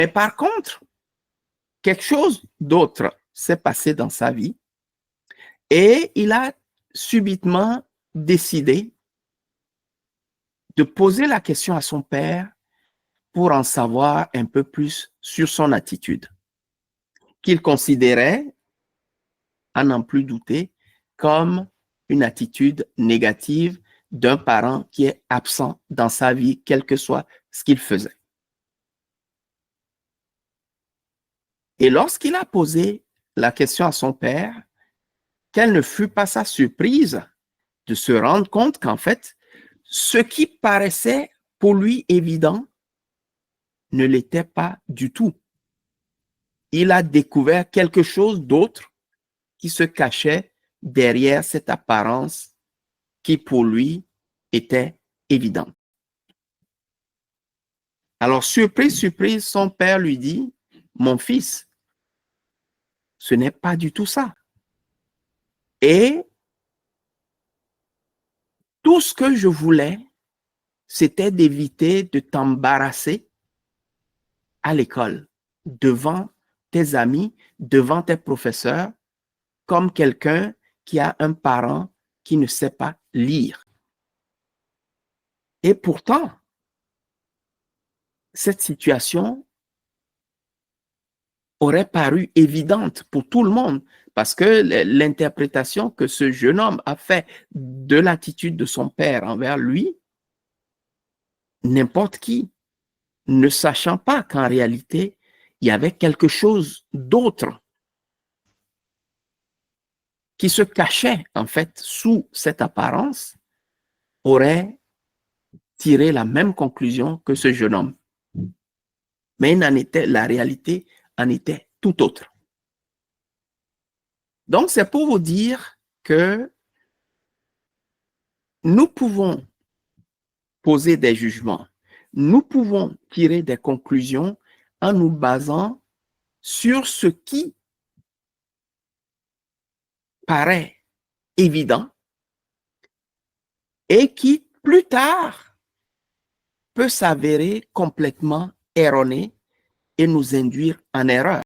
Mais par contre, quelque chose d'autre s'est passé dans sa vie et il a subitement décidé de poser la question à son père pour en savoir un peu plus sur son attitude, qu'il considérait, à n'en plus douter, comme une attitude négative d'un parent qui est absent dans sa vie, quel que soit ce qu'il faisait. Et lorsqu'il a posé la question à son père, quelle ne fut pas sa surprise de se rendre compte qu'en fait, ce qui paraissait pour lui évident ne l'était pas du tout. Il a découvert quelque chose d'autre qui se cachait derrière cette apparence qui pour lui était évidente. Alors, surprise, surprise, son père lui dit, mon fils, ce n'est pas du tout ça. Et tout ce que je voulais, c'était d'éviter de t'embarrasser à l'école, devant tes amis, devant tes professeurs, comme quelqu'un qui a un parent qui ne sait pas lire. Et pourtant, cette situation aurait paru évidente pour tout le monde parce que l'interprétation que ce jeune homme a fait de l'attitude de son père envers lui, n'importe qui, ne sachant pas qu'en réalité, il y avait quelque chose d'autre qui se cachait en fait sous cette apparence, aurait tiré la même conclusion que ce jeune homme. Mais la réalité en était tout autre. Donc, c'est pour vous dire que nous pouvons poser des jugements, nous pouvons tirer des conclusions en nous basant sur ce qui paraît évident et qui, plus tard, peut s'avérer complètement erroné et nous induire en erreur.